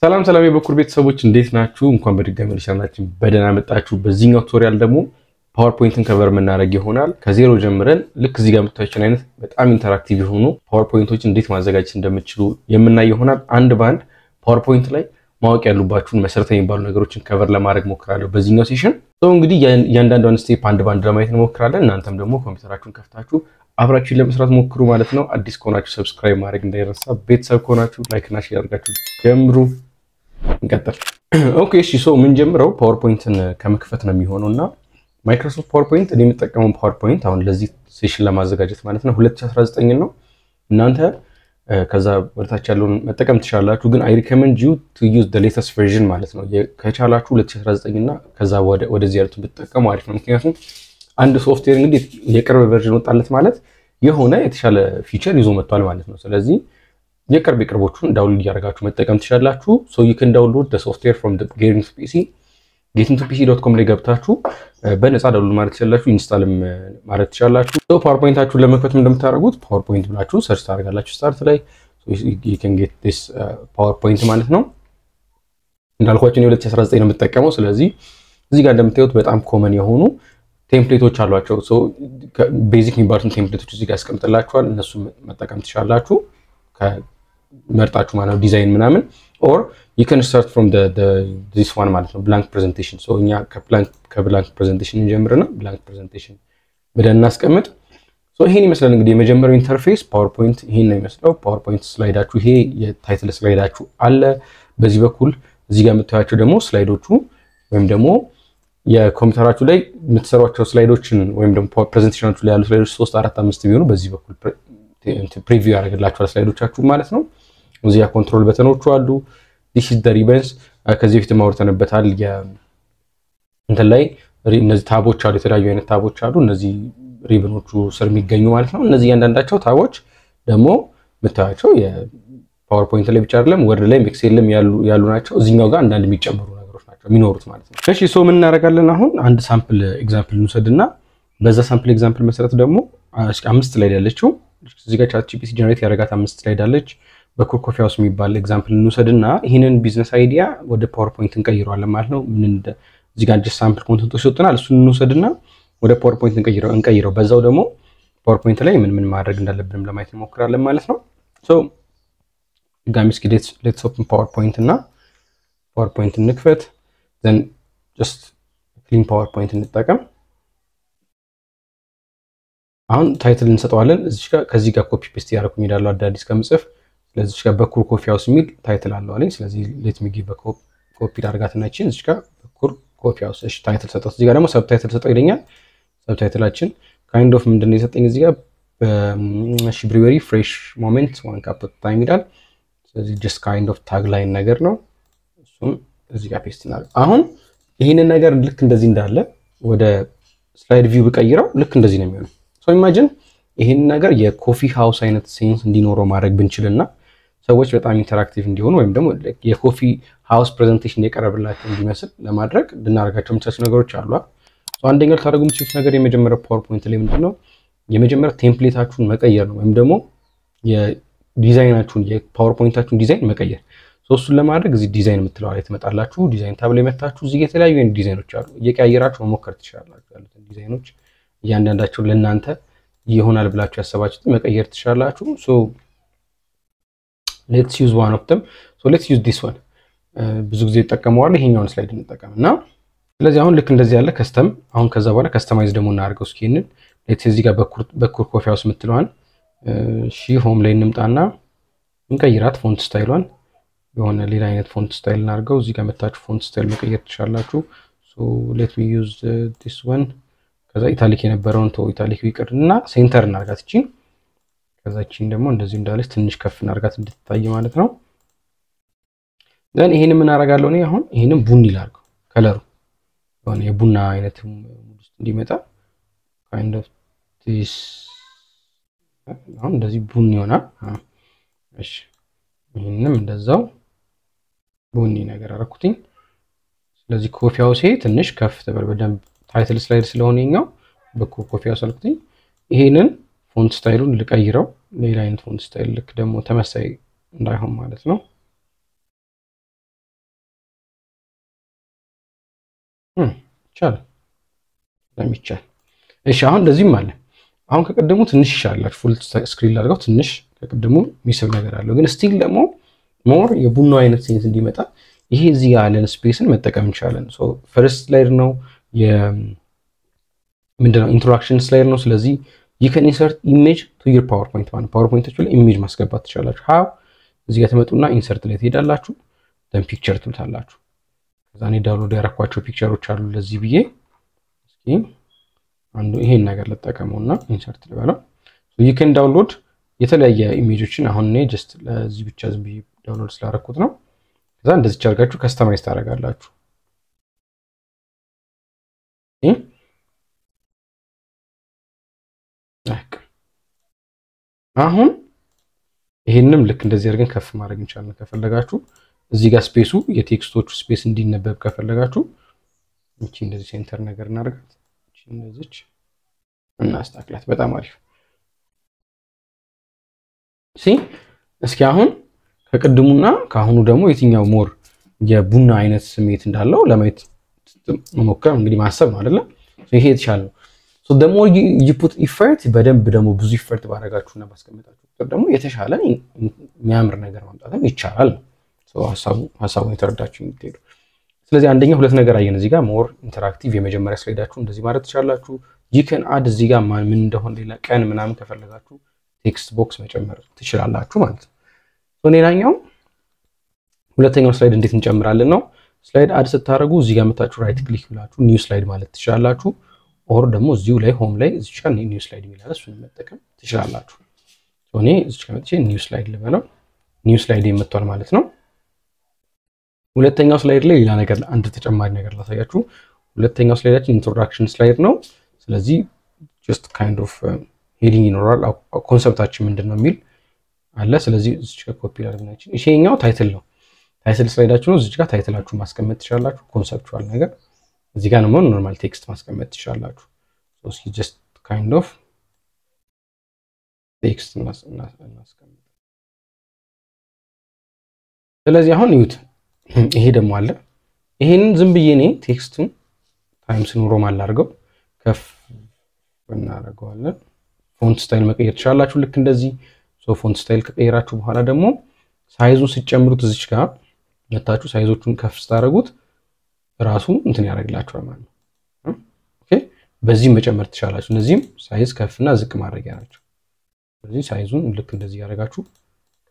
ሰላም ሰላም የበኩር ቤተሰቦች እንዴት ናችሁ? እንኳን በድጋሚ ለቻናላችን በደህና መጣችሁ። በዚህኛው ቱቶሪያል ደግሞ ፓወርፖይንትን ከቨር የምናደርግ ይሆናል። ከዜሮ ጀምረን ልክ እዚህ ጋር የምታዩትን አይነት በጣም ኢንተራክቲቭ የሆኑ ፓወርፖይንቶችን እንዴት ማዘጋጀት እንደምትችሉ የምናይ ይሆናል። አንድ ባንድ ፓወርፖይንት ላይ ማወቅ ያሉባችሁን መሰረታዊ የሚባሉ ነገሮችን ከቨር ለማድረግ ሞክራለሁ በዚህኛው ሴሽን። እንግዲህ እያንዳንዷን ስቴፕ አንድ ባንድ ለማየት እንሞክራለን። እናንተም ደግሞ ኮምፒውተራችሁን ከፍታችሁ አብራችሁን ለመስራት ሞክሩ ማለት ነው። አዲስ ከሆናችሁ ሰብስክራይብ ማድረግ እንዳይረሳ፣ ቤተሰብ ከሆናችሁ ላይክ እና ሼር አድርጋችሁ ጀምሩ። እንቀጥል። ኦኬ እሺ ምን ጀምረው ፓወርፖይንትን ከመክፈት ነው የሚሆነውና ማይክሮሶፍት ፓወርፖይንት እኔ የምጠቀመው ፓወርፖይንት አሁን ለዚህ ሴሽን ለማዘጋጀት ማለት ነው 2019 ነው። እናንተ ከዛ ወደታች ያለውን መጠቀም ትችላላችሁ፣ ግን አይ ሪከመንድ ዩ ቱ ዩዝ ዘ ሌተስት ቨርዥን ማለት ነው። ከቻላችሁ 2019 እና ከዛ ወደዚህ ያሉት ብትጠቀሙ አሪፍ ነው። ምክንያቱም አንድ ሶፍትዌር እንግዲህ የቅርብ ቨርዥን ወጣለት ማለት የሆነ የተሻለ ፊቸር ይዞ መጥቷል ማለት ነው። ስለዚህ የቅርቦቹን ዳውንሎድ ያደርጋችሁ መጠቀም ትችላላችሁ። so you can download the software from the getintopc.com ላይ ገብታችሁ በነፃ ዳውንሎድ ማድረግ ትችላላችሁ፣ ኢንስታልም ማድረግ ትችላላችሁ። so ፓወርፖይንታችሁን ለመክፈት እንደምታደርጉት ፓወርፖይንት ብላችሁ ሰርች ታደርጋላችሁ ስታርት ላይ you can get this PowerPoint ማለት ነው። እንዳልኳችሁ ነው 2019 ነው የምጠቀመው። ስለዚህ እዚህ ጋር እንደምታዩት በጣም ኮመን የሆኑ ቴምፕሌቶች አሏቸው። so ቤዚክ የሚባሉትን ቴምፕሌቶች እዚህ ጋር አስቀምጥላችኋል፣ እነሱ መጠቀም ትችላላችሁ መርጣችሁ ማለት ነው ዲዛይን ምናምን or you can start from this one ማለት ነው blank presentation። so እኛ ከblank presentation እንጀምርና blank presentation ብለን እናስቀምጥ። so ይሄን ይመስላል እንግዲህ የመጀመሪያው ኢንተርፌስ ፓወርፖይንት ይሄን ነው የሚመስለው። ፓወርፖይንት ስላይዳችሁ ይሄ የታይትል ስላይዳችሁ አለ። በዚህ በኩል እዚህ ጋር የምታዩቸው ደግሞ ስላይዶቹ ወይም ደግሞ የኮምፒውተራችሁ ላይ የምትሰሯቸው ስላይዶችን ወይም ደግሞ ፕሬዘንቴሽናችሁ ላይ ያሉ ስላይዶች 3 4 5 ቢሆኑ በዚህ በኩል ፕሪቪው ያደርግላችኋል ስላይዶቻችሁ ማለት ነው። እዚህ ጋር ኮንትሮል በተኖቹ አሉ። this is the ribbons ከዚህ በፊት ማውርተንበታል። እንትን ላይ እነዚህ ታቦች አሉ፣ የተለያዩ አይነት ታቦች አሉ። እነዚህ ሪበኖቹ ስር የሚገኙ ማለት ነው። እነዚህ እያንዳንዳቸው ታቦች ደግሞ የምታዩቸው የፓወርፖይንት ላይ ብቻ አይደለም ወርድ ላይ ኤክሴልም ያሉ ናቸው። እዚህኛው ጋር አንዳንድ የሚጨምሩ ነገሮች ናቸው የሚኖሩት ማለት ነው። እሺ ምን እናደርጋለን አሁን አንድ ሳምፕል ኤግዛምፕል እንውሰድና በዛ ሳምፕል ኤግዛምፕል መሰረት ደግሞ 5 ስላይድ ያለችው እዚህ ጋር ChatGPT ጀነሬት ያደረጋት 5 ስላይድ አለች። በኩር ኮፊ ሃውስ የሚባል ኤግዛምፕል እንውሰድና ይሄንን ቢዝነስ አይዲያ ወደ ፓወርፖይንት እንቀይረዋለን ማለት ነው። እዚህ ጋር ጀስት ሳምፕል ኮንተንቶች ወጥተናል፣ እሱን እንውሰድና ወደ ፓወርፖይንት እንቀይረው። በዛው ደግሞ ፓወርፖይንት ላይ ምን ማድረግ እንዳለብንም ለማየት እንሞክራለን ማለት ነው። so ጋሚ እስኪ let's open ፓወርፖይንት እና ፓወርፖይንት እንክፈት። then just clean ፓወርፖይንት እንጠቀም። አሁን ታይትል እንሰጠዋለን። ከዚህ ጋር ኮፒ ፔስት ያደርኩኝ እሄዳለሁ አዳዲስ ከምጽፍ። ስለዚህ ጋር በኩር ኮፊ ሃውስ የሚል ታይትል አለው አለኝ። ስለዚህ let me give a copy ዳርጋትና እቺን እዚህ ጋር በኩር ኮፊ ሃውስ እሺ ታይትል ሰጠው። እዚህ ጋር ደግሞ ሰብታይትል ሰጠው ይለኛል። ሰብታይትላችን kind of ምንድነው የሰጠኝ እዚህ ጋር እሺ ብሪወሪ ፍሬሽ ሞመንት 1 cup of time ይላል። ስለዚህ just kind of tagline ነገር ነው። እሱም እዚህ ጋር ፔስት እናደርግ። አሁን ይሄንን ነገር ልክ እንደዚህ እንዳለ ወደ ስላይድ ቪው ብቀይረው ልክ እንደዚህ ነው የሚሆነው። so imagine ይሄን ነገር የኮፊ ሃውስ አይነት ሴንስ እንዲኖረው ማድረግ ብንችልና ሰዎች በጣም ኢንተራክቲቭ እንዲሆኑ ወይም ደግሞ የኮፊ ሃውስ ፕሬዘንቴሽን የቀረበላቸው እንዲመስል ለማድረግ ልናደርጋቸው የምንችላቸው ነገሮች አሉ። አንደኛው ታደርጉ የምትችሉት ነገር የመጀመሪያው ፓወርፖይንት ላይ ምንድነው የመጀመሪያው ቴምፕሌታችሁን መቀየር ነው ወይም ደግሞ የዲዛይናችሁን የፓወርፖይንታችሁን ዲዛይን መቀየር። እሱን ለማድረግ እዚህ ዲዛይን የምትለው ላይ ትመጣላችሁ። ዲዛይን ታብ ላይ መታችሁ እዚህ የተለያዩ አይነት ዲዛይኖች አሉ፣ እየቀያየራችሁ መሞከር ትችላላችሁ። ያሉትን ዲዛይኖች እያንዳንዳቸው ለእናንተ ይሆናል ብላችሁ ያሰባችሁት መቀየር ትችላላችሁ። so let's use one of them. so let's use this one ብዙ ጊዜ ተጠቀመዋል። ይሄኛውን ስላይድ እንጠቀምና ስለዚህ አሁን ልክ እንደዚህ ያለ ከስተም አሁን ከዛ በኋላ ከስተማይዝ ደግሞ እናደርገው። እስኪ እንን let's እዚህ ጋር በኩር ኮፊ ሃውስ የምትለዋን እሺ ሆም ላይ እንምጣና እንቀይራት። ፎንት ስታይሏን የሆነ ሌላ አይነት ፎንት ስታይል እናድርገው። እዚህ ጋር መታችሁ ፎንት ስታይል መቀየር ትችላላችሁ። so let me use this one ከዛ ኢታሊክ የነበረውን ኢታሊክ ይቅርና ሴንተር እናርጋት እቺን። ከዛ እቺን ደግሞ እንደዚህ እንዳለች ትንሽ ከፍ እናርጋት እንድትታይ ማለት ነው። then ይሄን ምን አደርጋለሁ እኔ አሁን ይሄንን ቡኒ ላድርገው ከለሩ የሆነ የቡና አይነት ሙድ ውስጥ እንዲመጣ kind of this አሁን እንደዚህ ቡኒ ይሆናል። እሺ ይሄንም እንደዛው ቡኒ ነገር አደረኩትኝ። ስለዚህ ኮፊ ሃውስ ትንሽ ከፍ ተበል በደንብ ታይትል ስላይድ ስለሆነኛው በኮፊ ሃውስ አልኩትኝ። ይሄንን ፎንት ስታይሉን ልቀይረው ሌላ አይነት ፎንት ስታይል ልክ ደግሞ ተመሳሳይ እንዳይሆን ማለት ነው። ይቻላል ለሚቻል እሺ አሁን እንደዚህም አለ አሁን ከቀደሙ ትንሽ ይሻላል ፉል ስክሪን ላድርገው ትንሽ ከቀደሙ ሚስብ ነገር አለው ግን ስቲል ደግሞ ሞር የቡናው አይነት ሴንስ እንዲመጣ ይሄ እዚህ ያለን ስፔስን መጠቀም እንችላለን ሶ ፈርስት ስላይድ ነው ምንድነው ኢንትሮዳክሽን ስላይድ ነው ስለዚህ you can insert image to your PowerPoint ማለት PowerPoint ላይ ኢሜጅ ማስገባት ትችላላችሁ how እዚህ ጋር ተመጡና ኢንሰርት ላይ ትሄዳላችሁ then picture ትሉታላችሁ ከዛ እኔ ዳውንሎድ ያደረኳቸው ፒክቸሮች አሉ ለዚህ ብዬ እስኪ አንዱ ይሄን ነገር ልጠቀመውና ኢንሰርት ልበለው so you can download የተለያየ ኢሜጆችን አሁን እኔ just ለዚህ ብቻ ዝም ብዬ ዳውንሎድ ስላደረኩት ነው ከዛ እንደዚህ አድርጋችሁ ከስተማይዝ ታደርጋላችሁ አሁን ይሄንንም ልክ እንደዚህ አድርገን ከፍ ማድረግ እንችላለን ከፈለጋችሁ እዚህ ጋር ስፔሱ የቴክስቶቹ ስፔስ እንዲነበብ ከፈለጋችሁ እቺ እንደዚህ ሴንተር ነገር እናደርጋት እቺ እንደዚህ እናስተካክላት በጣም አሪፍ እስኪ አሁን ከቀድሙና ካሁኑ ደግሞ የትኛው ሞር የቡና አይነት ስሜት እንዳለው ለማየት መሞከር እንግዲህ ማሰብ ነው አይደለ ይሄ የተሻለ ነው so the more you put effort በደንብ ደግሞ ብዙ effort ባረጋችሁና ባስቀምጣችሁ ደግሞ የተሻለ የሚያምር ነገር ማምጣትም ይቻላል so ሐሳቡን የተረዳችሁ እንድትሄዱ ስለዚህ አንደኛ ሁለት ነገር አየን እዚህ ጋር ሞር ኢንተራክቲቭ የመጀመሪያ ስላይዳችሁ እንደዚህ ማለት ትችላላችሁ you can add እዚህ ጋር ምን እንደሆነ ሌላ ቀን ምናምን ከፈለጋችሁ ቴክስት ቦክስ መጨመር ትችላላችሁ ማለት ነው so ሌላኛው ሁለተኛው ስላይድ እንዴት እንጨምራለን ነው ስላይድ አድ ስታደርጉ እዚህ ጋር መታችሁ ራይት ክሊክ ብላችሁ ኒው ስላይድ ማለት ትችላላችሁ ኦር ደግሞ እዚሁ ላይ ሆም ላይ እዚህ ጋር ኒው ስላይድ የሚላል እሱን መጠቀም ትችላላችሁ so እኔ እዚህ ጋር መጥቼ ኒው ስላይድ ልበለው ኒው ስላይድ የመጥቷል ማለት ነው ሁለተኛው ስላይድ ላይ ሌላ ነገር አንድ ተጨማሪ ነገር ላሳያችሁ ሁለተኛው ስላይዳችን ኢንትሮዳክሽን ስላይድ ነው ስለዚህ just kind of heading ይኖራል ኮንሰፕታችን ምንድነው የሚል አለ ስለዚህ እዚህ ጋር ኮፒ አድርገናችን ይሄኛው ታይትል ነው ታይትል ስላይዳችሁ ነው እዚህ ጋር ታይትላችሁ ማስቀመጥ ትችላላችሁ ኮንሰፕቹዋል ነገር እዚህ ጋር ነው ኖርማል ቴክስት ማስቀመጥ ትችላላችሁ so it's just kind of ቴክስት እናስቀምጥ ስለዚህ አሁን ይዩት ይሄ ደግሞ አለ ይሄንን ዝም ብዬ እኔ ቴክስቱን ታይምስ ኖርማል አድርገው ከፍ እናደርገዋለን ፎንት ስታይል መቀየር ትችላላችሁ ልክ እንደዚህ so ፎንት ስታይል ከቀየራችሁ በኋላ ደግሞ ሳይዙን ሲጨምሩት እዚች ጋር መታችሁ ሳይዞቹን ከፍ ስታደርጉት ራሱ እንትን ያደርግላችኋል ማለት ነው ኦኬ በዚህ መጨመር ትችላላችሁ እነዚህም ሳይዝ ከፍና ዝቅ ማድረጊያ ናቸው ስለዚህ ሳይዙን ልክ እንደዚህ ያደርጋችሁ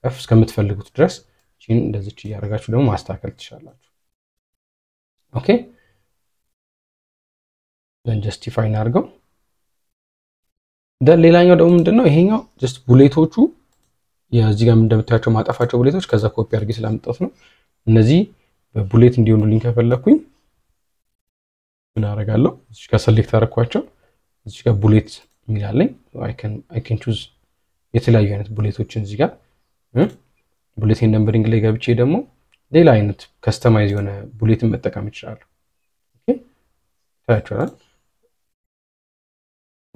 ከፍ እስከምትፈልጉት ድረስ እቺን እንደዚህ ያደርጋችሁ ደግሞ ማስተካከል ትችላላችሁ ኦኬ then justify እናድርገው then ሌላኛው ደግሞ ምንድነው ይሄኛው just ቡሌቶቹ የዚህ ጋር እንደምታያቸው ማጣፋቸው ቡሌቶች ከዛ ኮፒ አድርጌ ስላመጣሁት ነው እነዚህ በቡሌት እንዲሆኑልኝ ከፈለኩኝ ምን አደርጋለሁ እዚህ ጋር ሰሌክት አደረኳቸው እዚህ ጋር ቡሌት የሚላለኝ I can choose የተለያዩ አይነት ቡሌቶችን እዚህ ጋር ቡሌት ነምበሪንግ ላይ ገብቼ ደግሞ ሌላ አይነት ከስተማይዝ የሆነ ቡሌትን መጠቀም ይችላል ኦኬ ታያችኋል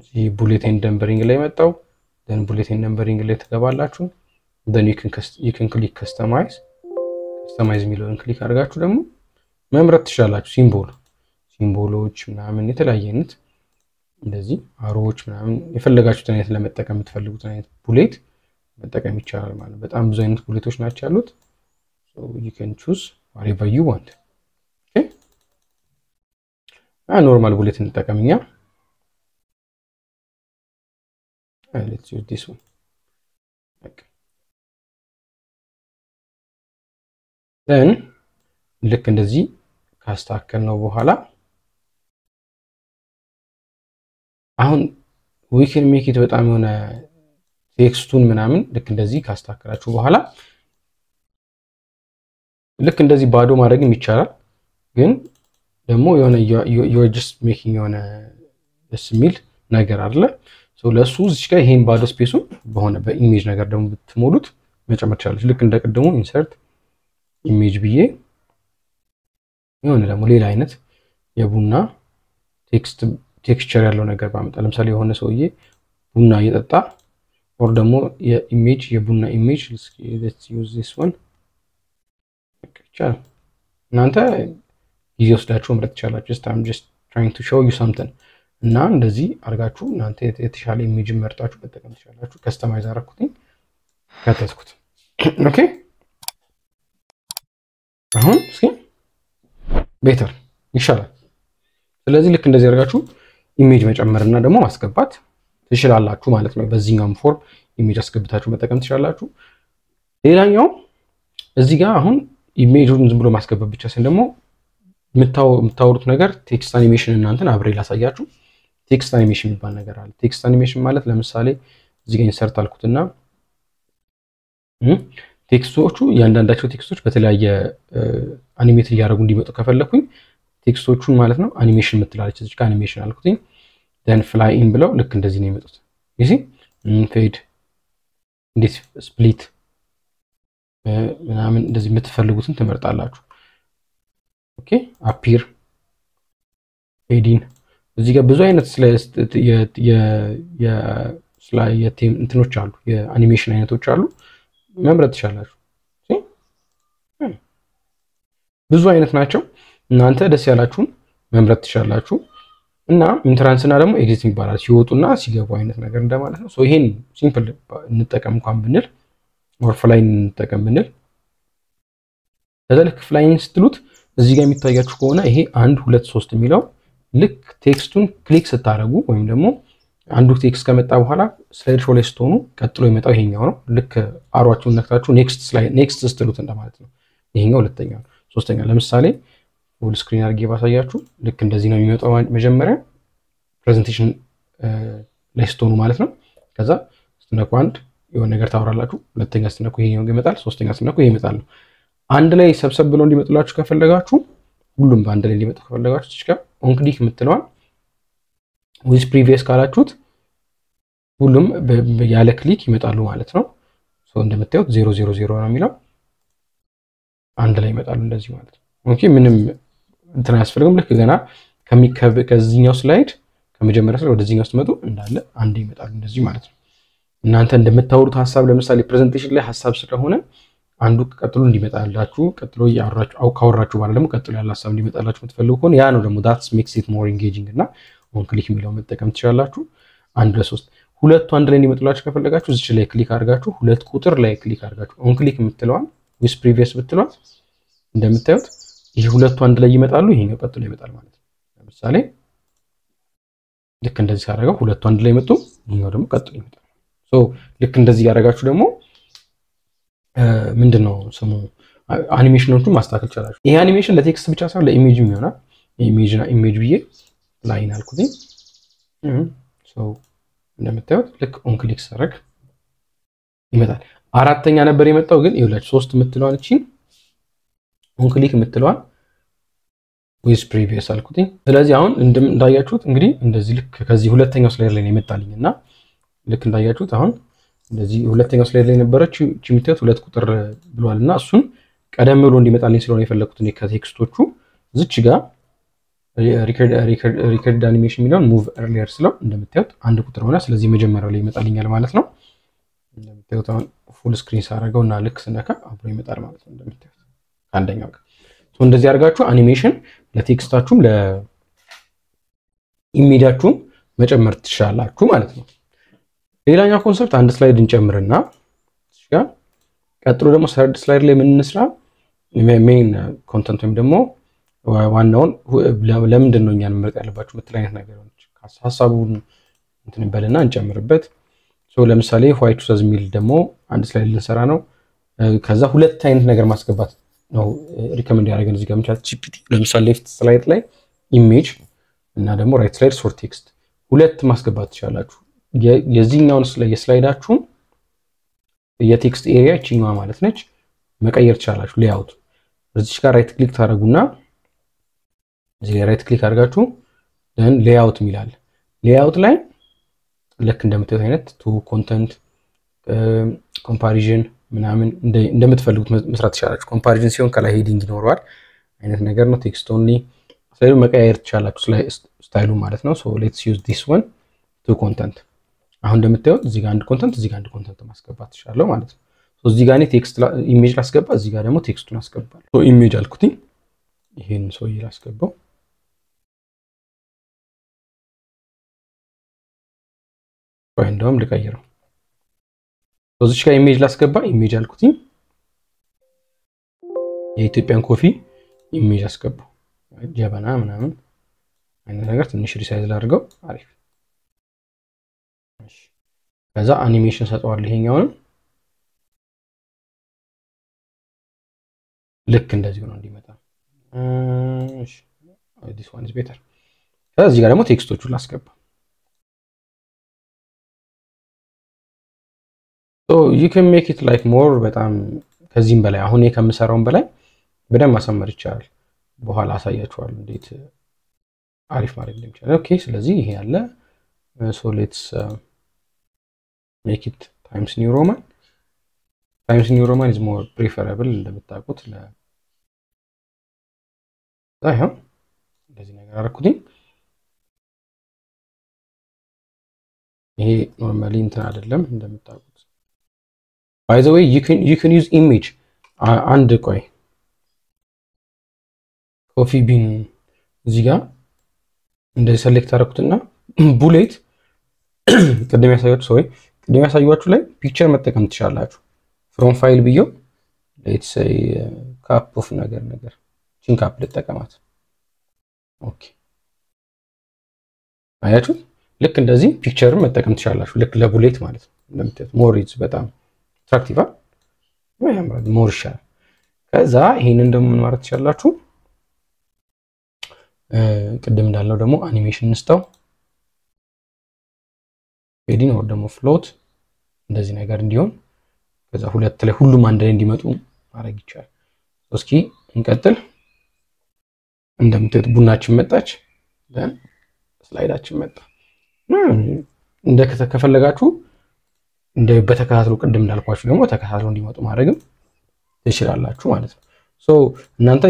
እዚህ ቡሌት ነምበሪንግ ላይ መጣው then ቡሌት ነምበሪንግ ላይ ተገባላችሁ then you can click customize የሚለውን ክሊክ አድርጋችሁ ደግሞ መምረጥ ትችላላችሁ ሲምቦሎች ምናምን የተለያየ አይነት እንደዚህ አሮዎች ምናምን የፈለጋችሁት አይነት ለመጠቀም የምትፈልጉት አይነት ቡሌት መጠቀም ይቻላል ማለት ነው በጣም ብዙ አይነት ቡሌቶች ናቸው ያሉት so you can choose whatever you want okay ኖርማል ቡሌት እንጠቀምኛ let's use this one okay then ልክ እንደዚህ ካስተካከልነው በኋላ አሁን we can make it በጣም የሆነ ቴክስቱን ምናምን ልክ እንደዚህ ካስተካከላችሁ በኋላ ልክ እንደዚህ ባዶ ማድረግም ይቻላል ግን ደግሞ የሆነ you're just making የሆነ ደስ የሚል ነገር አይደለ so ለሱ እዚህ ጋር ይሄን ባዶ ስፔሱን በሆነ በኢሜጅ ነገር ደግሞ ብትሞሉት መጨመር ይችላል ልክ እንደቀደሙ ኢንሰርት ኢሜጅ ብዬ የሆነ ደግሞ ሌላ አይነት የቡና ቴክስቸር ያለው ነገር ባመጣ ለምሳሌ የሆነ ሰውዬ ቡና እየጠጣ or ደግሞ የኢሜጅ የቡና ኢሜጅ let's use this one okay እናንተ ጊዜ ወስዳችሁ መምረጥ ትችላላችሁ I'm just trying to show you something እና እንደዚህ አድርጋችሁ እናንተ የተሻለ ኢሜጅ መርጣችሁ መጠቀም ትችላላችሁ ከስተማይዝ አደረኩኝ ከተስኩት ኦኬ አሁን እስኪ ቤተር ይሻላል ስለዚህ ልክ እንደዚህ አድርጋችሁ ኢሜጅ መጨመርና ደግሞ ማስገባት ትችላላችሁ ማለት ነው በዚህኛው ፎርም ኢሜጅ አስገብታችሁ መጠቀም ትችላላችሁ ሌላኛው እዚህ ጋር አሁን ኢሜጁን ዝም ብሎ ማስገባት ብቻ ሳይሆን ደግሞ የምታወሩት ነገር ቴክስት አኒሜሽን እናንተን አብሬ ላሳያችሁ ቴክስት አኒሜሽን የሚባል ነገር አለ ቴክስት አኒሜሽን ማለት ለምሳሌ እዚህ ጋር ኢንሰርት አልኩትና ቴክስቶቹ ያንዳንዳቸው ቴክስቶች በተለያየ አኒሜት እያደረጉ እንዲመጡ ከፈለኩኝ ቴክስቶቹን ማለት ነው አኒሜሽን ምትላለች እዚህ ጋር አኒሜሽን አልኩኝ then fly in ብለው ልክ እንደዚህ ነው የሚመጡት እሺ ፌድ እንዴት ስፕሊት ምናምን እንደዚህ የምትፈልጉትን ትመርጣላችሁ ኦኬ አፒር ፌዲን እዚህ ጋር ብዙ አይነት ስላይድ እንትኖች አሉ የአኒሜሽን አይነቶች አሉ መምረጥ ትችላላችሁ ብዙ አይነት ናቸው እናንተ ደስ ያላችሁን መምረጥ ትችላላችሁ እና ኢንትራንስ እና ደግሞ ኤግዚት ይባላል ሲወጡና ሲገቡ አይነት ነገር እንደማለት ነው ሶ ይሄን ሲምፕል እንጠቀም እንኳን ብንል ኦር ፍላይን እንጠቀም ብንል ለዘልክ ፍላይን ስትሉት እዚህ ጋር የሚታያችሁ ከሆነ ይሄ 1 2 3 የሚለው ልክ ቴክስቱን ክሊክ ስታደርጉ ወይም ደግሞ አንዱ ቴክስት ከመጣ በኋላ ስላይድ ሾው ላይ ስትሆኑ ቀጥሎ የሚመጣው ይሄኛው ነው ልክ አሯችሁን ነክታችሁ ኔክስት ስትሉት እንደማለት ነው ይሄኛው ሁለተኛው ሶስተኛው ለምሳሌ ፉል ስክሪን አድርጌ ባሳያችሁ ልክ እንደዚህ ነው የሚመጣው መጀመሪያ ፕሬዘንቴሽን ላይ ስትሆኑ ማለት ነው ከዛ ስትነኩ አንድ የሆነ ነገር ታወራላችሁ ሁለተኛ ስትነኩ ይሄኛው ይመጣል ሶስተኛ ስትነኩ ይሄ ይመጣል አንድ ላይ ሰብሰብ ብሎ እንዲመጡላችሁ ከፈለጋችሁ ሁሉም በአንድ ላይ እንዲመጡ ከፈለጋችሁ እዚህ ጋር ኦን ክሊክ የምትለዋል with previous ካላችሁት ሁሉም ያለ ክሊክ ይመጣሉ ማለት ነው ሶ እንደምታዩት 000 ነው የሚለው አንድ ላይ ይመጣሉ እንደዚህ ማለት ነው ኦኬ ምንም እንትን አያስፈልግም ልክ ገና ከዚህኛው ስላይድ ከመጀመሪያ ስለ ወደዚህኛው ስትመጡ እንዳለ አንድ ይመጣሉ እንደዚህ ማለት ነው እናንተ እንደምታወሩት ሐሳብ ለምሳሌ ፕሬዘንቴሽን ላይ ሐሳብ ስለሆነ አንዱ ቀጥሎ እንዲመጣላችሁ ቀጥሎ ያወራችሁ ካወራችሁ በኋላ ደግሞ ቀጥሎ ያለ ሐሳብ እንዲመጣላችሁ የምትፈልጉ ከሆነ ያ ነው ደግሞ that makes it more engaging እና ኦን ክሊክ የሚለው መጠቀም ትችላላችሁ 1 ለ3 ሁለቱ አንድ ላይ እንዲመጡላችሁ ከፈለጋችሁ እዚህ ላይ ክሊክ አድርጋችሁ ሁለት ቁጥር ላይ ክሊክ አድርጋችሁ ኦን ክሊክ የምትለዋል with previous ብትሏት እንደምታዩት ይሄ ሁለቱ አንድ ላይ ይመጣሉ ይሄኛው ቀጥሎ ይመጣል ማለት ነው ለምሳሌ ልክ እንደዚህ አደረገው ሁለቱ አንድ ላይ መጡ ይሄኛው ደግሞ ቀጥሎ ይመጣል ሶ ልክ እንደዚህ ያደርጋችሁ ደግሞ ምንድነው ስሙ አኒሜሽኖቹን ማስተካከል ይችላል ይሄ አኒሜሽን ለቴክስት ብቻ ሳይሆን ለኢሜጅም ይሆናል ኢሜጅ ብዬ ላይን አልኩኝ ሶ እንደምታዩት ልክ ኦን ክሊክ ሰረክ ይመጣል አራተኛ ነበር የመጣው ግን ይኸውላችሁ 3 የምትለዋን እቺ ኦን ክሊክ የምትለዋን with previous አልኩኝ ስለዚህ አሁን እንዳያችሁት እንግዲህ እንደዚህ ልክ ከዚህ ሁለተኛው ስላይድ ላይ ነው የመጣልኝና ልክ እንዳያችሁት አሁን እንደዚህ ሁለተኛው ስላይድ ላይ ነበረች እቺ የምታዩት ሁለት ቁጥር ብሏልና እሱን ቀደም ብሎ እንዲመጣልኝ ስለሆነ የፈለኩት ነው ከቴክስቶቹ እዚች ጋር ሪከርድ አኒሜሽን ሚሊዮን ሙቭ earlier ስለው እንደምታዩት አንድ ቁጥር ሆነ ስለዚህ መጀመሪያው ላይ ይመጣልኛል ማለት ነው እንደምታዩት አሁን ፉል ስክሪን ሳረጋውና ልክ ስነካ አብሮ ይመጣል ማለት ነው እንደምታዩት አንደኛው ጋር ሶ እንደዚህ አድርጋችሁ አኒሜሽን ለቴክስታችሁም ለኢሜጃችሁም መጨመር ትችላላችሁ ማለት ነው ሌላኛው ኮንሰፕት አንድ ስላይድ እንጨምርና እዚህ ጋር ቀጥሎ ደግሞ ሰርድ ስላይድ ላይ ምን እንስራ ሜን ኮንተንት ወይም ደግሞ ዋናውን ለምንድን ነው እኛን መምረጥ ያለባችሁ ምትል አይነት ነገሮች ሐሳቡን እንትን ይበልና እንጨምርበት ሶ ለምሳሌ ዋይ ቱ ሳዝ ሚል ደግሞ አንድ ስላይድ ልንሰራ ነው ከዛ ሁለት አይነት ነገር ማስገባት ነው ሪከመንድ ያደርገን እዚህ ጋር ምቻት ጂፒቲ ለምሳሌ ሌፍት ስላይድ ላይ ኢሜጅ እና ደግሞ ራይት ስላይድ ፎር ቴክስት ሁለት ማስገባት ትችላላችሁ የዚህኛውን ስላይዳችሁን የቴክስት ኤሪያ እቺኛዋ ማለት ነች መቀየር ትችላላችሁ ሌአውት እዚህ ጋር ራይት ክሊክ ታደርጉና እዚህ ላይ ራይት ክሊክ አድርጋችሁ then ሌአውት ሚላል ሌአውት ላይ ልክ እንደምታዩት አይነት ቱ ኮንተንት ኮምፓሪዥን ምናምን እንደምትፈልጉት መስራት ትችላላችሁ ኮምፓሪዥን ሲሆን ከላይ ሄዲንግ ይኖረዋል አይነት ነገር ነው ቴክስት ኦንሊ ስላይዱ መቀየር ትችላላችሁ ስታይሉ ማለት ነው ሶ ሌትስ ዩዝ ዲስ ዋን ቱ ኮንተንት አሁን እንደምታዩት እዚህ ጋር አንድ ኮንተንት እዚህ ጋር አንድ ኮንተንት ማስገባት ይችላል ማለት ነው ሶ እዚህ ጋር እኔ ቴክስት ኢሜጅ ላስገባ እዚህ ጋር ደግሞ ቴክስቱን አስገባለሁ ሶ ኢሜጅ አልኩትኝ ይሄን ሶ ይላስገባው ቆይ እንደውም ልቀይረው እዚች ጋር ኢሜጅ ላስገባ ኢሜጅ አልኩትኝ የኢትዮጵያን ኮፊ ኢሜጅ አስገባው ጀበና ምናምን አይነት ነገር ትንሽ ሪሳይዝ ላድርገው አሪፍ እሺ ከዛ አኒሜሽን ሰጠዋል ይሄኛውን ልክ እንደዚህ ነው እንዲመጣ እሺ this one is better ከዚህ ጋር ደግሞ ቴክስቶቹን ላስገባ so you can make it like more በጣም ከዚህም በላይ አሁን ከምሰራውን በላይ በደንብ ማሰመር ይቻላል በኋላ አሳያችኋለሁ እንዴት አሪፍ ማለት እንደሚቻል ኦኬ ስለዚህ ይሄ ያለ so let's make it times new roman is more preferable እንደምታውቁት አይሆን እንደዚህ ነገር አደረኩኝ ይሄ ኖርማሊ እንትን አይደለም እንደምታውቁት by the way you can use image and ቆይ ኮፊ ቢን እዚህ ጋር እንደዚህ ሴሌክት አደረኩትና ቡሌት ቅድም ያሳያችሁ ላይ ፒክቸር መጠቀም ትችላላችሁ from file ቢዮ let's say cup of ነገር ቺን ካፕ ልጠቀማት ኦኬ አያችሁ ልክ እንደዚህ ፒክቸር መጠቀም ትችላላችሁ ልክ ለቡሌት ማለት ነው እንደምታዩት ሞር ኢትስ በጣም አትራክቲቭ ወይ ያምራል ሞር ይሻላል ከዛ ይሄንን ደግሞ ምን ማለት ትችላላችሁ ቅድም እንዳለው ደግሞ አኒሜሽን እንስታው ሄዲንግ ወር ደግሞ ፍሎት እንደዚህ ነገር እንዲሆን ከዛ ሁለት ላይ ሁሉም አንድ ላይ እንዲመጡ ማድረግ ይቻላል እስኪ እንቀጥል እንደምታዩት ቡናችን መጣች then ስላይዳችን መጣ እንደ ከፈለጋችሁ እንደ በተከታተሉ ቅድም እንዳልኳችሁ ደግሞ ተከታተሉ እንዲመጡ ማድረግም ትችላላችሁ ማለት ነው ሶ እናንተ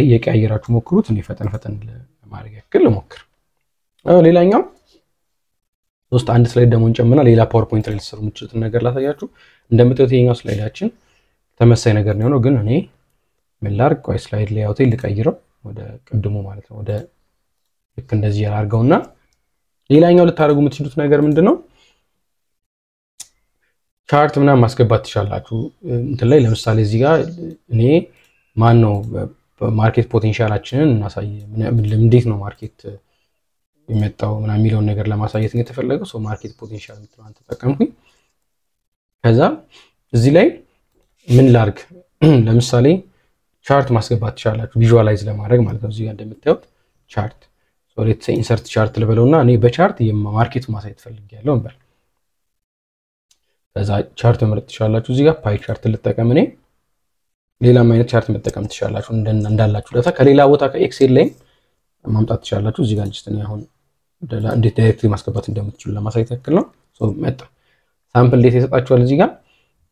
እየቀያየራችሁ ሞክሩት እንደ ፈጠን ለማድረግ ያክል ሞክር ሌላኛው ሶስት አንድ ስላይድ ደግሞ እንጨምና ሌላ ፓወርፖይንት ላይ ልትሰሩ የምትችሉት ነገር ላሳያችሁ እንደምታዩት ይሄኛው ስላይዳችን ተመሳሳይ ነገር ነው ግን እኔ ምን ላድርግ ቆይ ስላይድ ሌአውት ልቀይረው ወደ ቅድሙ ማለት ነው ወደ ልክ እንደዚህ ያርገውና ሌላኛው ልታደርጉ የምትችሉት ነገር ምንድነው ቻርት ምናምን ማስገባት ትችላላችሁ እንትን ላይ ለምሳሌ እዚህ ጋር እኔ ማን ነው ማርኬት ፖቴንሻላችንን እናሳይ እንዴት ነው ማርኬት የሚመጣው ምናምን የሚለውን ነገር ለማሳየት ነው የተፈለገው ሶ ማርኬት ፖቴንሻል ምትሉን ተጠቀምኩኝ ከዛ እዚህ ላይ ምን ላርግ ለምሳሌ ቻርት ማስገባት ትችላላችሁ ቪዥዋላይዝ ለማድረግ ማለት ነው እዚህ ጋር እንደምታዩት ቻርት ሶ ሌትስ ሴይ ኢንሰርት ቻርት ልበለውና እኔ በቻርት የማርኬት ማሳየት ፈልጌያለሁ እንበል ከዛ ቻርት መርጥ ትችላላችሁ እዚህ ጋር ፓይ ቻርት ልጠቀም እኔ ሌላም አይነት ቻርት መጠቀም ትችላላችሁ እንዳላችሁ ዳታ ከሌላ ቦታ ከኤክሴል ላይ ማምጣት ትችላላችሁ እዚህ ጋር ጀስት አሁን እንዴት ዳይሬክትሊ ማስገባት እንደምትችሉ ለማሳየት ያክል ነው ሶ መጣ ሳምፕል ዴታ ይሰጣችኋል እዚህ ጋር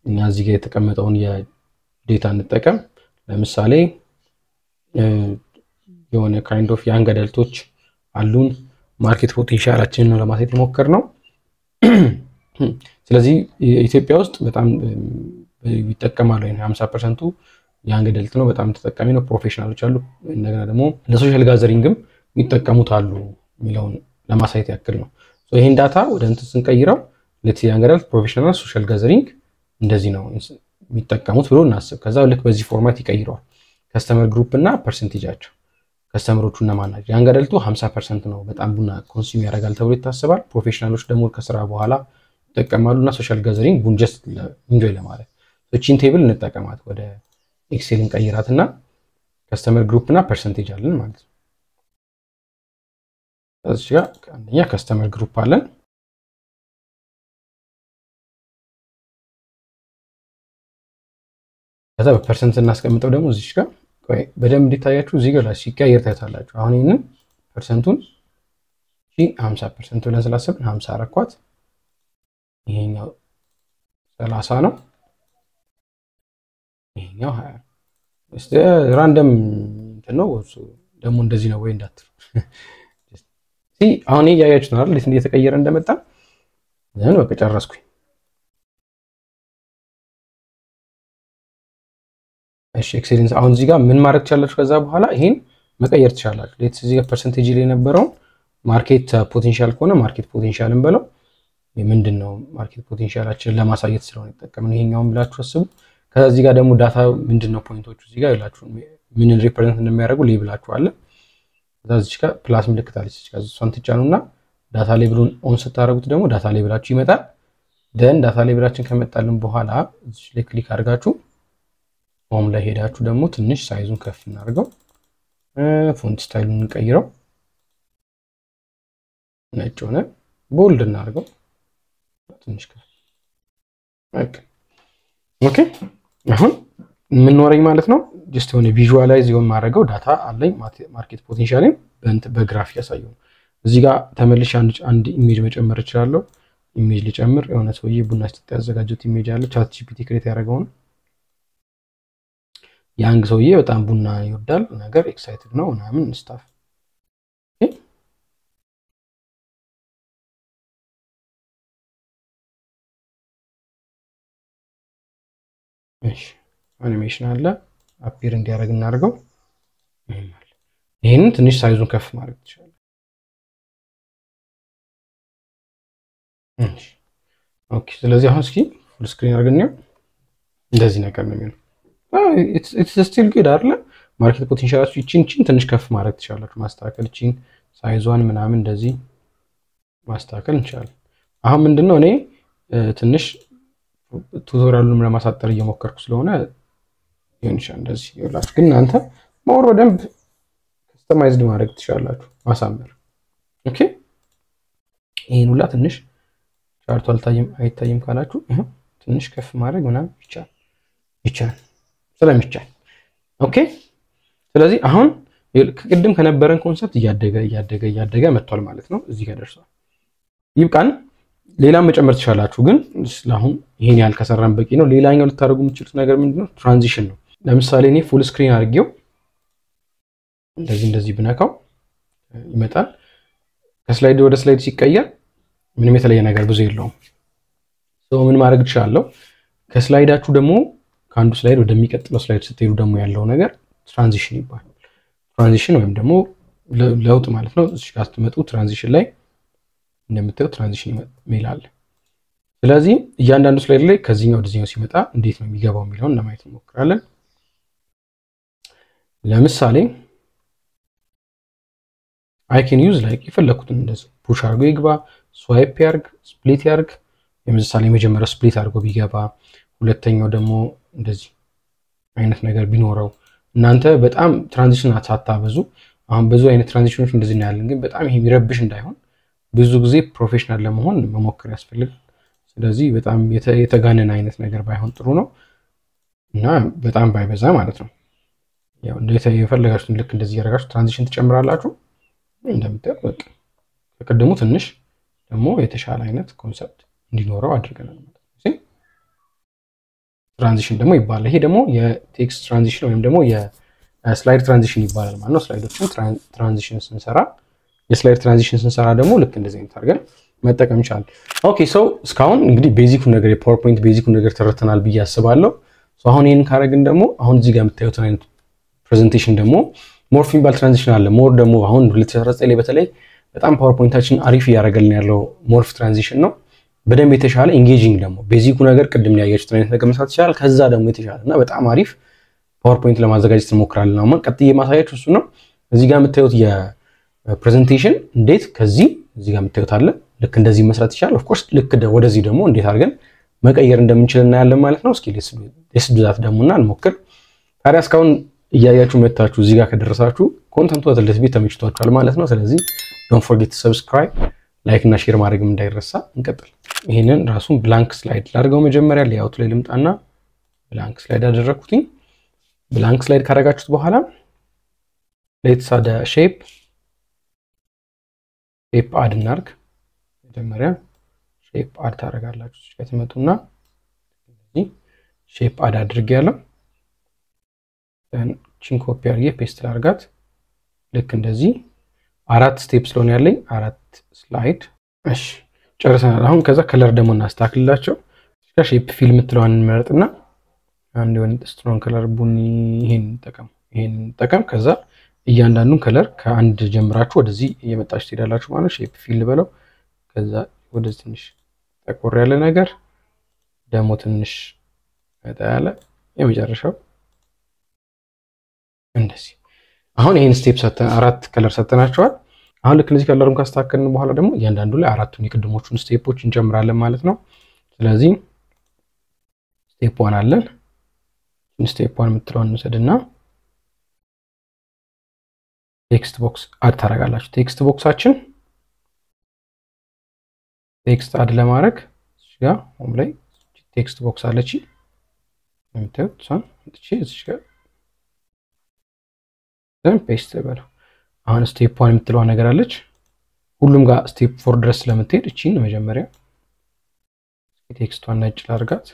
እኛ እዚህ ጋር የተቀመጠውን የዴታ እንጠቀም ለምሳሌ የሆነ ካይንድ ኦፍ ያንግ አዳልቶች አሉን ማርኬት ፖቴንሻላችንን ነው ለማሳየት የሞከርነው ስለዚህ ኢትዮጵያ ውስጥ በጣም ይተከማሉ 50% ያንግ አዳልት ነው በጣም ተጠቃሚ ነው ፕሮፌሽናሎች አሉ እንደገና ደግሞ ለሶሻል ጋዘሪንግም ይተከሙት አሉ ሚለውን ለማሳየት ያክል ነው ሶ ይሄን ዳታ ወደ እንትን ስንቀይረው ለቲ ያንግ አዳልት ፕሮፌሽናል ሶሻል ጋዘሪንግ እንደዚህ ነው የሚተከሙት ብሎ እናስብ ከዛ ልክ በዚህ ፎርማት ይቀይረዋል ከስተመር ግሩፕ እና ፐርሰንቴጃቸው ከስተመሮቹና ማናጅ ያንግ አዳልቱ 50% ነው በጣም ቡና ኮንሱም ያደርጋል ተብሎ ይታሰባል ፕሮፌሽናሎች ደግሞ ከስራ በኋላ ተጠቀማሉና ሶሻል ጋዘሪንግ ቡን ጀስት ኢንጆይ ለማለት እቺን ቴብል እንጠቀማት ወደ ኤክሴል እንቀይራትና ከስተመር ግሩፕ እና ፐርሰንቴጅ አለን ማለት ነው እዚህ ጋር አንደኛ ከስተመር ግሩፕ አለን ከዛ በፐርሰንት እናስቀምጠው ደግሞ እዚህ ጋር ቆይ በደንብ እንዲታያችሁ እዚህ ጋር ሲቀየር ታያላችሁ አሁን ይሄንን ፐርሰንቱን 50% ብለን ስላሰብን 50 አረኳት ይሄኛው 30 ነው ይሄኛው 20 እስቲ ራንደም ነው ደግሞ እንደዚህ ነው ወይ እንዳትሩ አሁን ያያችሁት ነው አይደል እንዴት እየተቀየረ እንደመጣ ዘን በቃ ጨረስኩኝ እሺ ኤክሰለንስ አሁን እዚህ ጋር ምን ማድረግ ትችላላችሁ ከዛ በኋላ ይሄን መቀየር ትችላላችሁ ሌትስ እዚህ ጋር ፐርሰንቴጅ ላይ የነበረው ማርኬት ፖቴንሻል ከሆነ ማርኬት ፖቴንሻልን በለው ምንድነው ማርኬት ፖቴንሻላችንን ለማሳየት ስለሆነ ተጠቀምን ይሄኛውን ብላችሁ አስቡ ከዛ እዚህ ጋር ደግሞ ዳታ ምንድነው ፖይንቶቹ እዚህ ጋር ይላችሁ ምንን ሪፕሬዘንት እንደሚያደርጉ ሌብላችሁ አለ ከዛ እዚህ ጋር ፕላስ ምልክት አለች እዚህ ጋር እሷን ትጫኑና ዳታ ሌብሉን ኦን ስታደርጉት ደግሞ ዳታ ሌብላችሁ ይመጣል ደን ዳታ ሌብላችን ከመጣልን በኋላ እዚህ ላይ ክሊክ አድርጋችሁ ሆም ላይ ሄዳችሁ ደግሞ ትንሽ ሳይዙን ከፍ እናድርገው ፎንት ስታይሉን እንቀይረው ነጭ ሆነ ቦልድ እናድርገው ትንሽ ከፍ ኦኬ አሁን ምን ኖረኝ ማለት ነው ጀስት ሆነ ቪዥዋላይዝ ይሆን ማድረገው ዳታ አለኝ ማርኬት ፖቴንሻልን በግራፍ ያሳየው እዚህ ጋር ተመልሼ አንድ ኢሜጅ መጨመር እችላለሁ ኢሜጅ ልጨምር የሆነ ሰውዬ ቡና ሲጠጣ ያዘጋጀው ኢሜጅ አለ ቻት ጂፒቲ ክሬት ያደረገው ነው ያንግ ሰውዬ በጣም ቡና ይወዳል ነገር ኤክሳይትድ ነው ምናምን ስታፍ እሺ አኒሜሽን አለ አፒር እንዲያደርግ እናድርገው ይሄንን ትንሽ ሳይዙን ከፍ ማድረግ ይችላል እሺ ኦኬ ስለዚህ አሁን እስኪ ፉል ስክሪን አድርገን እንደዚህ ነገር ነው የሚሆነው it's still good አይደል ማርኬት ፖቴንሻላችሁ ይቺን ትንሽ ከፍ ማድረግ ትችላላችሁ ማስተካከል ይቺን ሳይዟን ምናምን እንደዚህ ማስተካከል እንችላለን አሁን ምንድነው እኔ ትንሽ ቱቶሪያሉን ለማሳጠር እየሞከርኩ ስለሆነ ይሆንሻል እንደዚህ ይላችሁ ግን እናንተ ሞር በደንብ ከስተማይዝድ ማድረግ ትችላላችሁ ማሳመር ኦኬ ይሄን ሁላ ትንሽ ቻርቱ አይታይም ካላችሁ ትንሽ ከፍ ማድረግ ምናምን ይቻላል ስለሚቻል ኦኬ ስለዚህ አሁን ቅድም ከነበረን ኮንሰፕት እያደገ መጥቷል ማለት ነው እዚህ ጋር ደርሷል ይብቃን ሌላም መጨመር ትችላላችሁ ግን ስለአሁን ይሄን ያህል ከሰራን በቂ ነው ሌላኛው ልታደርጉ የምትችሉት ነገር ምንድነው ትራንዚሽን ነው ለምሳሌ እኔ ፉል ስክሪን አድርጌው እንደዚህ ብነካው ይመጣል ከስላይድ ወደ ስላይድ ሲቀየር ምንም የተለየ ነገር ብዙ የለውም ምን ማድረግ ትችላለሁ ከስላይዳችሁ ደግሞ ከአንዱ ስላይድ ወደሚቀጥለው ስላይድ ስትሄዱ ደግሞ ያለው ነገር ትራንዚሽን ይባላል ትራንዚሽን ወይም ደግሞ ለውጥ ማለት ነው እዚህ ጋር ስትመጡ ትራንዚሽን ላይ እንደምታዩ ትራንዚሽን ይላል ስለዚህ እያንዳንዱ ስላይድ ላይ ከዚህኛው ወደዚህኛው ሲመጣ እንዴት ነው የሚገባው የሚለውን ለማየት እንሞክራለን ለምሳሌ I can use like የፈለኩትን እንደዚህ ፑሽ አድርጎ ይግባ ስዋይፕ ያርግ ስፕሊት ያርግ ለምሳሌ መጀመሪያ ስፕሊት አድርጎ ቢገባ ሁለተኛው ደግሞ እንደዚህ አይነት ነገር ቢኖረው እናንተ በጣም ትራንዚሽን አታበዙ አሁን ብዙ አይነት ትራንዚሽኖች እንደዚህ ነው ያለን ግን በጣም ይሄ የሚረብሽ እንዳይሆን ብዙ ጊዜ ፕሮፌሽናል ለመሆን መሞከር ያስፈልጋል ስለዚህ በጣም የተጋነነ አይነት ነገር ባይሆን ጥሩ ነው እና በጣም ባይበዛ ማለት ነው ያው እንደዚህ የፈለጋችሁትን ልክ እንደዚህ ያረጋችሁ ትራንዚሽን ትጨምራላችሁ እንደምታውቁ በቃ ከቀደሙ ትንሽ ደግሞ የተሻለ አይነት ኮንሰፕት እንዲኖረው አድርገናል ማለት ነው ትራንዚሽን ደግሞ ይባላል ይሄ ደግሞ የቴክስት ትራንዚሽን ወይም ደግሞ የስላይድ ትራንዚሽን ይባላል ማለት ነው ስላይዶችን ትራንዚሽን ስንሰራ የስላይድ ትራንዚሽን ስንሰራ ደግሞ ልክ እንደዚህ አይነት አድርገን መጠቀም ይቻላል ኦኬ ሶ እስካሁን እንግዲህ ቤዚኩን ነገር የፓወርፖይንት ቤዚኩን ነገር ተረተናል ብዬ አስባለሁ ሶ አሁን ይሄን ካረግን ደግሞ አሁን እዚህ ጋር የምታዩት አይነት ፕሬዘንቴሽን ደግሞ ሞር ፊምባል ትራንዚሽን አለ ሞር ደግሞ አሁን 2019 ላይ በተለይ በጣም ፓወርፖይንታችን አሪፍ ያደርገልን ያለው ሞርፍ ትራንዚሽን ነው በደንብ የተሻለ ኢንጌጂንግ ደግሞ ቤዚኩ ነገር ቅድም ያያችሁት አይነት ነገር መስራት ይችላል ከዛ ደግሞ የተሻለና በጣም አሪፍ ፓወርፖይንት ለማዘጋጀት እንሞክራለን አሁን ቀጥዬ ማሳያችሁ እሱ ነው እዚህ ጋር የምታዩት የፕሬዘንቴሽን እንዴት ከዚህ እዚህ ጋር የምታዩት አለ ልክ እንደዚህ መስራት ይችላል ኦፍ ኮርስ ልክ ወደዚህ ደግሞ እንዴት አድርገን መቀየር እንደምንችል እናያለን ማለት ነው እስኪ let's do that ደሞና እንሞክር ታዲያ እስካሁን እያያችሁ መጣችሁ እዚህ ጋር ከደረሳችሁ ኮንተንቱ ወተለስ ቤት ተመችቷችኋል ማለት ነው ስለዚህ don't forget to subscribe ላይክ እና ሼር ማድረግም እንዳይረሳ እንቀጥል ይሄንን ራሱን ብላንክ ስላይድ ላድርገው መጀመሪያ ሌአውት ላይ ልምጣና ብላንክ ስላይድ አደረኩኝ ብላንክ ስላይድ ካደረጋችሁት በኋላ let's add a shape add እናርግ መጀመሪያ shape add ታደርጋላችሁ እዚህ ጋር ትመጡና ስለዚህ shape add አድርጌያለሁ ቺን ኮፒ አድርጌ ፔስት ላድርጋት ልክ እንደዚህ አራት ስቴፕ ስለሆነ ያለኝ አራት ስላይድ እሺ ጨርሰናል አሁን ከዛ ከለር ደግሞ እናስተካክልላቸው እሺ ሼፕ ፊል የምትለዋን እንመርጥና አንድ የሆነ ስትሮንግ ከለር ቡኒ ይሄን ተጠቀም ከዛ እያንዳንዱን ከለር ከአንድ ጀምራችሁ ወደዚህ እየመጣችሁ ትሄዳላችሁ ማለት ሼፕ ፊል በለው ከዛ ወደዚህ ትንሽ ጠቆር ያለ ነገር ደግሞ ትንሽ መጣ ያለ የመጨረሻው እንደዚህ አሁን ይሄን ስቴፕ ሰተን አራት ከለር ሰተናቸዋል አሁን ልክ እንደዚህ ከለሩን ካስተካከልን በኋላ ደግሞ እያንዳንዱ ላይ አራቱን የቅድሞቹን ስቴፖች እንጨምራለን ማለት ነው ስለዚህ ስቴፕ 1 አለን ስቴፕ 1 የምትለውን እንሰድና ቴክስት ቦክስ አድ ታረጋላችሁ ቴክስት ቦክሳችን ቴክስት አድ ለማድረግ እዚህ ጋር ሆም ላይ ቴክስት ቦክስ አለች እንትን እዚህ ጋር then paste በለው አሁን ስቴፕ 1 የምትለው ነገር አለች ሁሉም ጋር ስቴፕ 4 ድረስ ለምትሄድ እቺን መጀመሪያ ቴክስቷን ነጭ ላድርጋት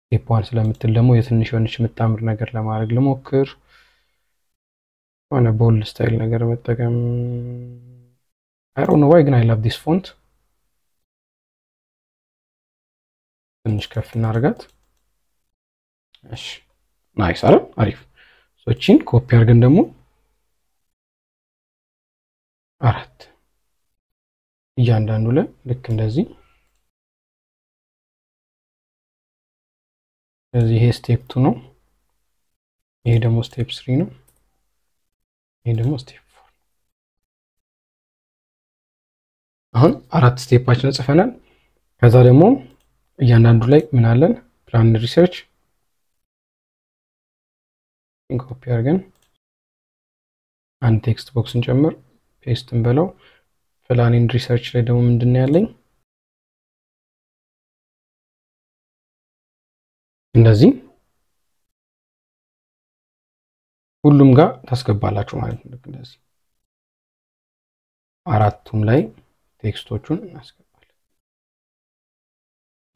ስቴፕ 1 ስለምትል ደግሞ የትንሽ የሆነች የምታምር ነገር ለማድረግ ልሞክር ዋና ቦልድ ስታይል ነገር መጠቀም I don't know why ግን I love this font ትንሽ ከፍ እናርጋት እሺ ናይስ አሪፍ ሶችን ኮፒ አድርገን ደግሞ አራት እያንዳንዱ ላይ ልክ እንደዚህ ስለዚህ ይሄ ስቴፕ 2 ነው ይሄ ደግሞ ስቴፕ 3 ነው ይሄ ደግሞ ስቴፕ 4 አሁን አራት ስቴፓችን ጽፈናል ከዛ ደግሞ እያንዳንዱ ላይ ምን አለን ፕላን ሪሰርች ኮፒ አድርገን አንድ ቴክስት ቦክስን ጨምር ፔስት እንበለው ፕላን ኤንድ ሪሰርች ላይ ደግሞ ምንድነው ያለኝ እንደዚህ ሁሉም ጋር ታስገባላችሁ ማለት ነው እንደዚህ አራቱም ላይ ቴክስቶቹን እናስገባለን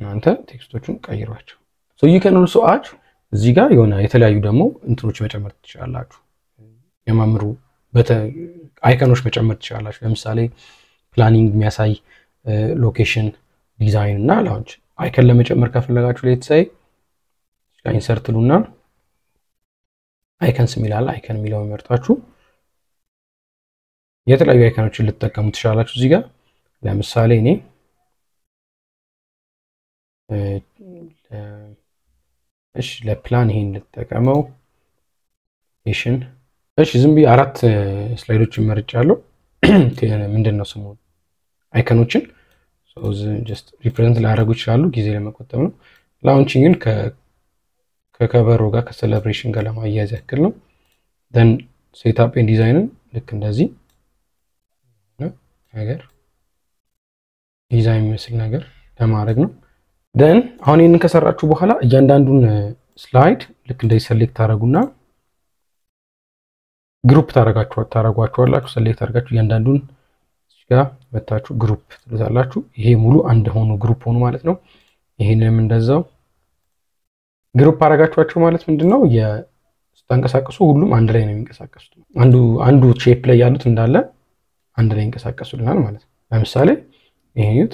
እናንተ ቴክስቶቹን ቀይሯቸው so you can also add እዚህ ጋር የሆነ የተለያዩ ደግሞ እንትኖች መጨመር ትችላላችሁ የማምሩ አይኮኖች መጨመር ትችላላችሁ ለምሳሌ ፕላኒንግ የሚያሳይ ሎኬሽን ዲዛይን እና ላውንች አይኮን ለመጨመር ከፈለጋችሁ ሌትስ ሴይ ኢንሰርት ሉና አይኮንስ ሚላል አይኮን ሚላው መርጣችሁ የተለያዩ አይኮኖችን ልትጠቀሙ ትችላላችሁ እዚህ ጋር ለምሳሌ እኔ እሺ ለፕላን ይሄን ልትጠቀመው እሺ ዝም ብዬ አራት ስላይዶችን መርጫለሁ ምንድነው ስሙ አይኮኖችን so just represent ላደርጉ ይችላሉ ጊዜ ለመቆጠብ ነው ላውንቺንግን ከከቨሩ ጋር ከሴሌብሬሽን ጋር ለማያያዝ ያክል ነው then setup and design ልክ እንደዚህ ነገር ዲዛይን መስል ነገር ለማድረግ ነው then አሁን ይሄንን ከሰራችሁ በኋላ እያንዳንዱን ስላይድ ልክ እንደዚህ ሴሌክት ታረጉና ግሩፕ ታረጋችኋላችሁ ሴሌክት አድርጋችሁ እያንዳንዱን እዚህ ጋር መታችሁ ግሩፕ ትሉታላችሁ ይሄ ሙሉ አንድ ሆኖ ግሩፕ ሆኖ ማለት ነው ይሄንንም እንደዛው ግሩፕ አረጋችኋቸው ማለት ምንድነው የስተንቀሳቀሱ ሁሉም አንድ ላይ ነው የሚንቀሳቀሱት አንዱ ሼፕ ላይ ያሉት እንዳለ አንድ ላይ ይንቀሳቀሱልናል ማለት ነው ለምሳሌ ይሄን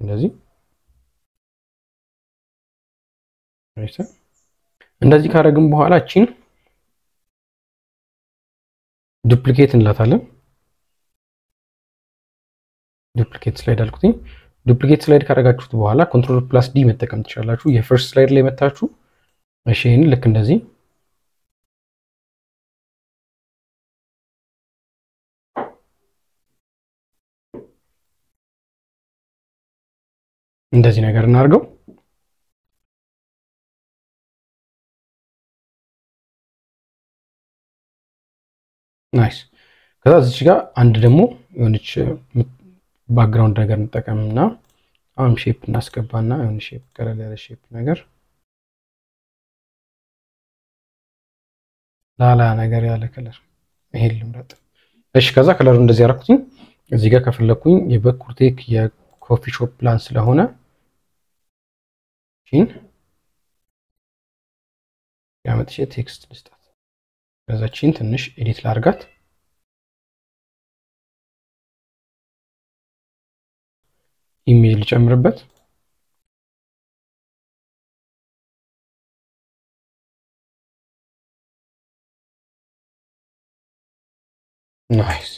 እንደዚህ እንደዚህ ካረግን በኋላ እቺን ዱፕሊኬት እንላታለን ዱፕሊኬት ስላይድ አልኩኝ ዱፕሊኬት ስላይድ ካረጋችሁት በኋላ ኮንትሮል ፕላስ ዲ መጠቀም ትችላላችሁ የፈርስት ስላይድ ላይ መታችሁ እሺ ይሄን ልክ እንደዚህ ነገር እናርገው ናይስ ከዛ እዚህ ጋር አንድ ደግሞ የሆነች ባክግራውንድ ነገር እንጠቀምና አሁን ሼፕ እናስገባና የሆነ ሼፕ ቀለል ያለ ሼፕ ነገር ላላ ነገር ያለ ከለር ይሄን ልምረጥ እሺ ከዛ ከለሩ እንደዚህ አደረኩኝ እዚህ ጋር ከፈለኩኝ የበኩርቴክ የኮፊ ሾፕ ፕላን ስለሆነ ያመጥቼ ቴክስት ልስጣት ከዛችን ትንሽ ኤዲት ላርጋት ኢሜል ጨምርበት ናይስ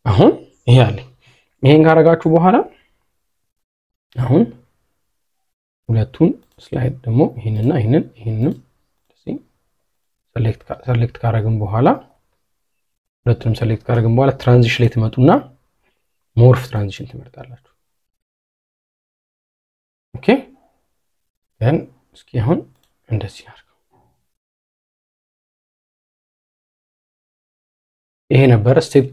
አሁን ይሄ አለ ይሄን ካረጋችሁ በኋላ አሁን ሁለቱን ስላይድ ደግሞ ይሄንና ይሄንንም ሰሌክት ካረግን በኋላ ሁለቱንም ሰሌክት ካረግን በኋላ ትራንዚሽን ላይ ትመጡና ሞርፍ ትራንዚሽን ትመርጣላችሁ ኦኬ then እስኪ አሁን እንደዚህ አድርገው ይሄ ነበር ስቴፕ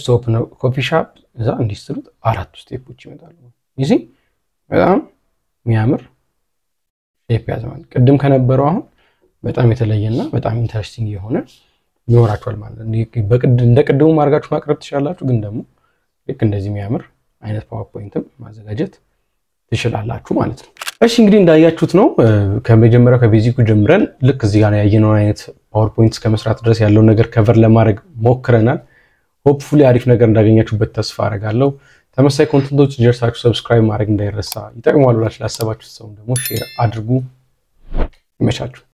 ስቶፕ ነው ኮፊ ሻፕ እዛ እንዲስሩት አራት ስቴፖች ይመጣሉ ይዚ በጣም የሚያምር ሼፕ ያዘማል ቅድም ከነበረው አሁን በጣም የተለየና በጣም ኢንተረስቲንግ የሆነ ይኖራችኋል ማለት ነው እንደ ቅድሙ ማርጋችሁ ማቅረብ ትችላላችሁ ግን ደግሞ ልክ እንደዚህ የሚያምር አይነት ፓወርፖይንትም ማዘጋጀት ትችላላችሁ ማለት ነው እሺ እንግዲህ እንዳያችሁት ነው ከመጀመሪያው ከቤዚኩ ጀምረን ልክ እዚህ ጋር ያየነው አይነት ፓወርፖይንትስ ከመስራት ድረስ ያለው ነገር ከቨር ለማድረግ ሞክረናል ሆፕፉሊ አሪፍ ነገር እንዳገኛችሁበት ተስፋ አደርጋለሁ ተመሳሳይ ኮንተንቶች ጀርሳችሁ ሰብስክራይብ ማድረግ እንዳይረሳ ይጠቅማሉ ብላችሁ ላሰባችሁት ሰው ደግሞ ሼር አድርጉ ይመቻችሁ